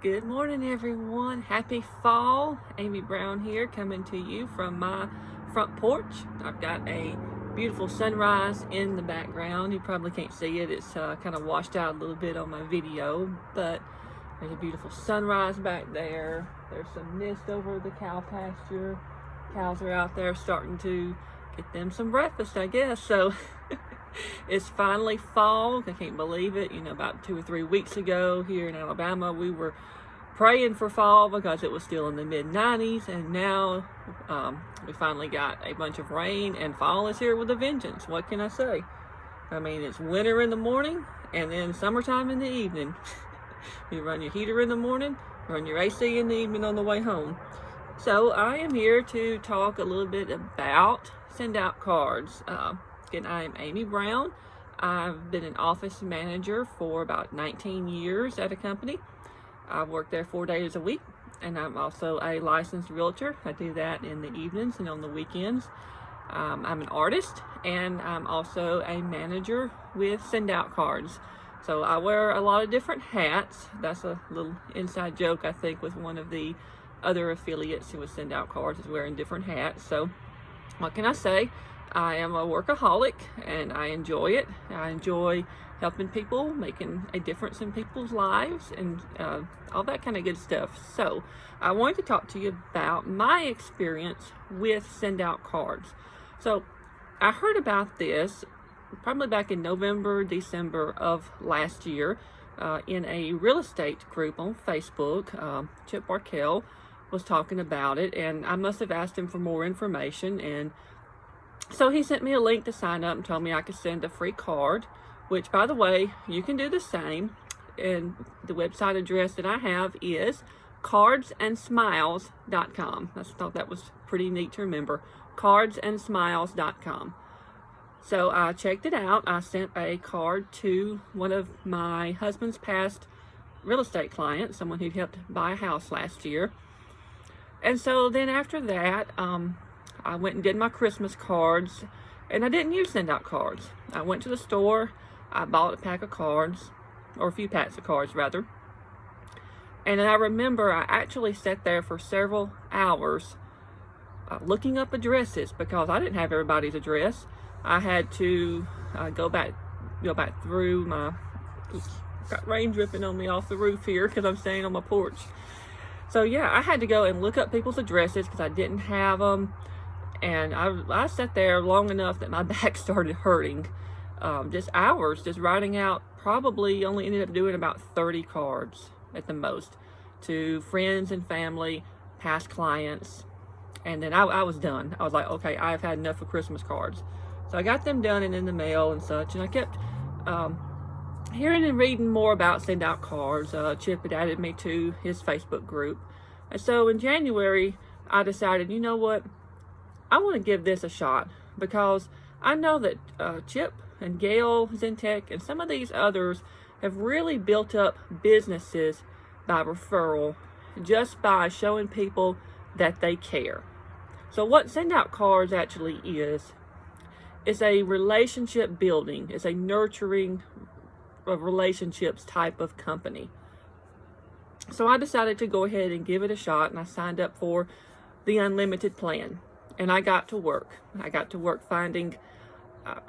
Good morning, everyone. Happy fall. Amy Brown here, coming to you from my front porch. I've got a beautiful sunrise in the background. You probably can't see it. It's kind of washed out a little bit on my video, but there's a beautiful sunrise back there. There's some mist over the cow pasture. Cows are out there starting to get them some breakfast, I guess. So it's finally fall. I can't believe it. You know, about 2 or 3 weeks ago here in Alabama, we were praying for fall because it was still in the mid-90s, and now we finally got a bunch of rain, and fall is here with a vengeance. What can I say? I mean, it's winter in the morning and then summertime in the evening. You run your heater in the morning, run your AC in the evening on the way home. So I am here to talk a little bit about SendOutCards. Again, I am Amy Brown. I've been an office manager for about 19 years at a company. I work there 4 days a week, and I'm also a licensed realtor. I do that in the evenings and on the weekends. I'm an artist, and I'm also a manager with SendOutCards. So I wear a lot of different hats. That's a little inside joke, I think, with one of the other affiliates who would SendOutCards is wearing different hats. So what can I say? I am a workaholic, and I enjoy it. I enjoy helping people, making a difference in people's lives, and all that kind of good stuff. So I wanted to talk to you about my experience with SendOutCards. So I heard about this probably back in November, December of last year in a real estate group on Facebook. Chip Barkell was talking about it, and I must have asked him for more information, and so he sent me a link to sign up and told me I could send a free card, which, by the way, you can do the same. And the website address that I have is cardsandsmiles.com. I thought that was pretty neat to remember. Cardsandsmiles.com. So I checked it out. I sent a card to one of my husband's past real estate clients, someone who helped buy a house last year. And so then after that, I went and did my Christmas cards, and I didn't use SendOutCards. I went to the store, I bought a pack of cards, or a few packs of cards rather, and I remember I actually sat there for several hours looking up addresses because I didn't have everybody's address. I had to go back through my, got rain dripping on me off the roof here because I'm staying on my porch. So yeah, I had to go and look up people's addresses because I didn't have them. And I sat there long enough that my back started hurting. Just hours, just writing out, probably only ended up doing about 30 cards at the most to friends and family, past clients. And then I was done. I was like, okay, I've had enough of Christmas cards. So I got them done and in the mail and such. And I kept hearing and reading more about SendOutCards. Chip had added me to his Facebook group. And so in January, I decided, you know what? I want to give this a shot because I know that Chip and Gail Zentech and some of these others have really built up businesses by referral just by showing people that they care. So what SendOutCards actually is a relationship building. It's a nurturing of relationships type of company. So I decided to go ahead and give it a shot, and I signed up for the unlimited plan. And I got to work. Finding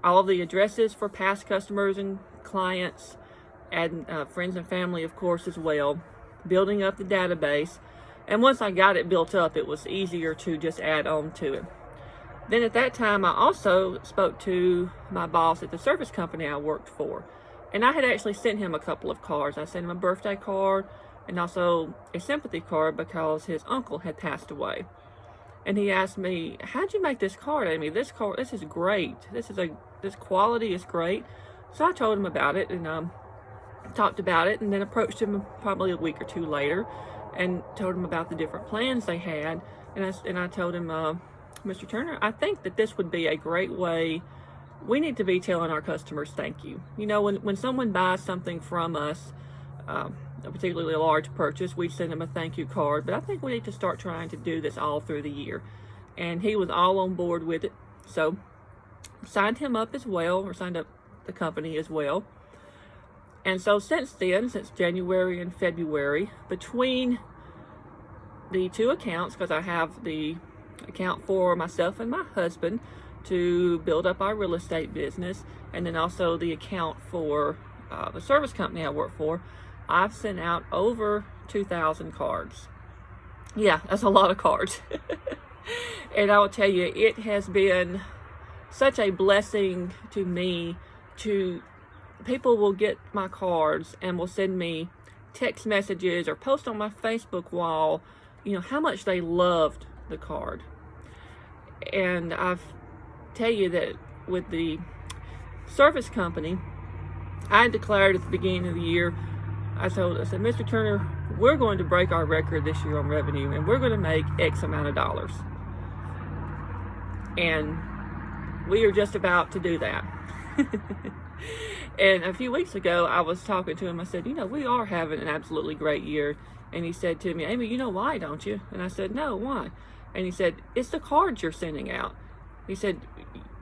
all the addresses for past customers and clients, and friends and family, of course, as well. Building up the database. And once I got it built up, it was easier to just add on to it. Then at that time, I also spoke to my boss at the service company I worked for. And I had actually sent him a couple of cards. I sent him a birthday card and also a sympathy card because his uncle had passed away. And he asked me, how'd you make this card, Amy? This is great. This quality is great. So I told him about it and talked about it, and then approached him probably a week or two later and told him about the different plans they had. And I told him, Mr. Turner, I think that this would be a great way. We need to be telling our customers thank you. You know, when someone buys something from us, a particularly large purchase, we send them a thank you card, but I think we need to start trying to do this all through the year. And he was all on board with it. So signed him up as well, or signed up the company as well. And so since then, since January and February, between the two accounts, because I have the account for myself and my husband to build up our real estate business, and then also the account for the service company I work for, I've sent out over 2,000 cards. Yeah, that's a lot of cards. And I will tell you, it has been such a blessing to me. People will get my cards and will send me text messages or post on my Facebook wall, how much they loved the card. And I've tell you that with the service company, I declared at the beginning of the year, I said, Mr. Turner, we're going to break our record this year on revenue, and we're going to make X amount of dollars. And we are just about to do that. And a few weeks ago, I was talking to him. I said, we are having an absolutely great year. And he said to me, Amy, you know why, don't you? And I said, no, why? And he said, it's the cards you're sending out. He said,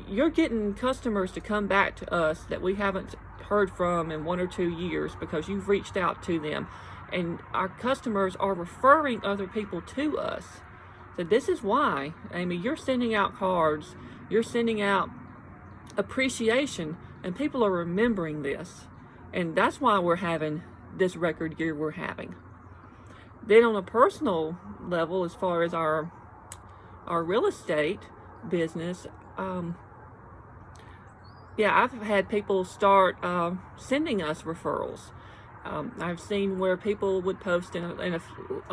you're getting customers to come back to us that we haven't heard from in 1 or 2 years because you've reached out to them. And our customers are referring other people to us. So this is why, Amy, you're sending out cards. You're sending out appreciation, and people are remembering this. And that's why we're having this record year we're having. Then on a personal level, as far as our real estate business, I've had people start sending us referrals. I've seen where people would post in a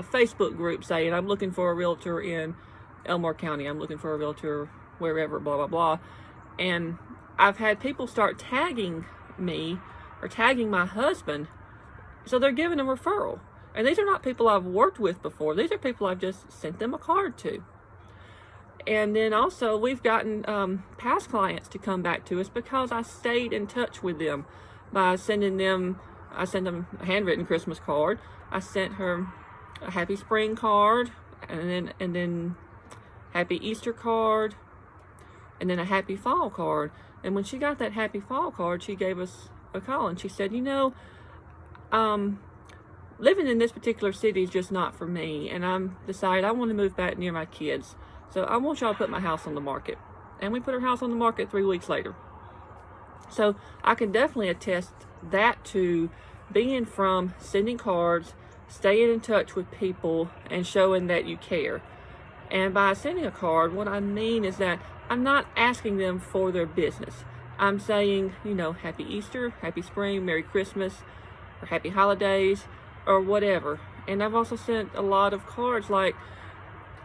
Facebook group saying, I'm looking for a realtor in Elmore County, I'm looking for a realtor wherever, blah, blah, blah. And I've had people start tagging me or tagging my husband, so they're giving a referral. And these are not people I've worked with before. These are people I've just sent them a card to. And then also we've gotten past clients to come back to us because I stayed in touch with them by sending them, I sent them a handwritten Christmas card. I sent her a happy spring card, and then happy Easter card, and then a happy fall card. And when she got that happy fall card, she gave us a call and she said, living in this particular city is just not for me, and I'm decided I want to move back near my kids. So I want y'all to put my house on the market. And we put her house on the market 3 weeks later. So I can definitely attest that to being from sending cards, staying in touch with people, and showing that you care. And by sending a card, what I mean is that I'm not asking them for their business. I'm saying, Happy Easter, Happy Spring, Merry Christmas, or Happy Holidays, or whatever. And I've also sent a lot of cards like,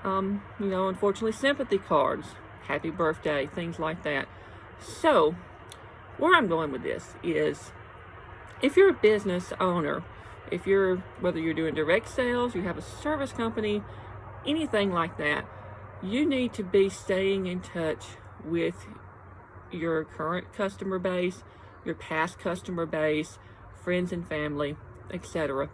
unfortunately, sympathy cards, happy birthday, things like that. So, where I'm going with this is, if you're a business owner, whether you're doing direct sales, you have a service company, anything like that, you need to be staying in touch with your current customer base, your past customer base, friends and family, etc.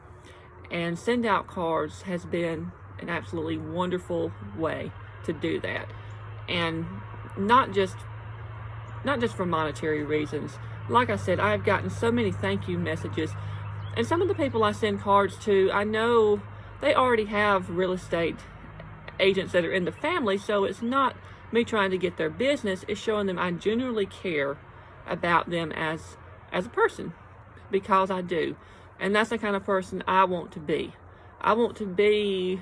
And SendOutCards has been an absolutely wonderful way to do that. And not just for monetary reasons. Like I said, I've gotten so many thank you messages, and some of the people I send cards to, I know they already have real estate agents that are in the family, so it's not me trying to get their business, it's showing them I genuinely care about them as a person, because I do. And that's the kind of person I want to be. I want to be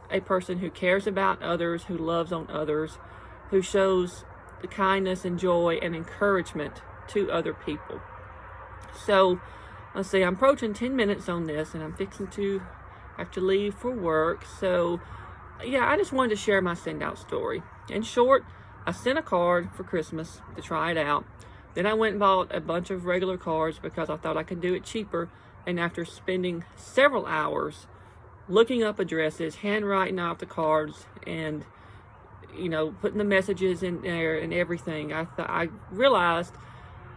a person who cares about others, who loves on others, who shows the kindness and joy and encouragement to other people. So, let's see, I'm approaching 10 minutes on this, and I'm fixing to have to leave for work. So, I just wanted to share my send out story. In short, I sent a card for Christmas to try it out. Then I went and bought a bunch of regular cards because I thought I could do it cheaper. And after spending several hours looking up addresses, handwriting out the cards, and putting the messages in there and everything, I realized,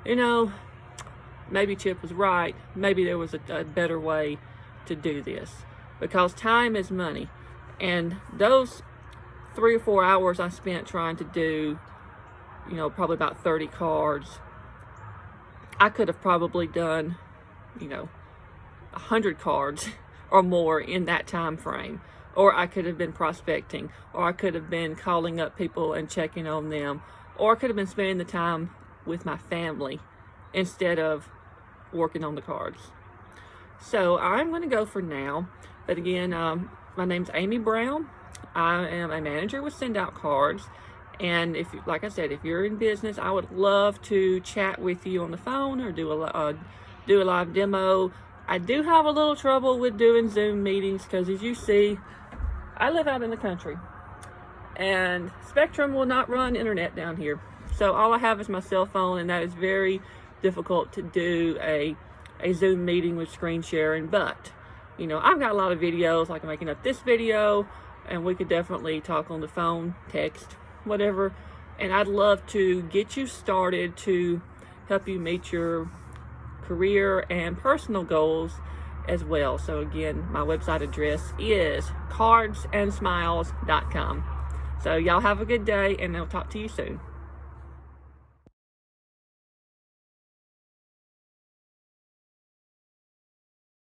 maybe Chip was right. Maybe there was a better way to do this, because time is money. And those 3 or 4 hours I spent trying to do, probably about 30 cards, I could have probably done 100 cards or more in that time frame. Or I could have been prospecting, or I could have been calling up people and checking on them, or I could have been spending the time with my family instead of working on the cards. So I'm going to go for now. But again, my name's Amy Brown. I am a manager with SendOutCards. And like I said, if you're in business, I would love to chat with you on the phone or do a live demo. I do have a little trouble with doing Zoom meetings because, as you see, I live out in the country and Spectrum will not run internet down here. So all I have is my cell phone, and that is very difficult to do a Zoom meeting with screen sharing. But, I've got a lot of videos, like I'm making up this video, and we could definitely talk on the phone, text, whatever. And I'd love to get you started to help you meet your career and personal goals as well. So again, my website address is cardsandsmiles.com. So y'all have a good day, and I'll talk to you soon.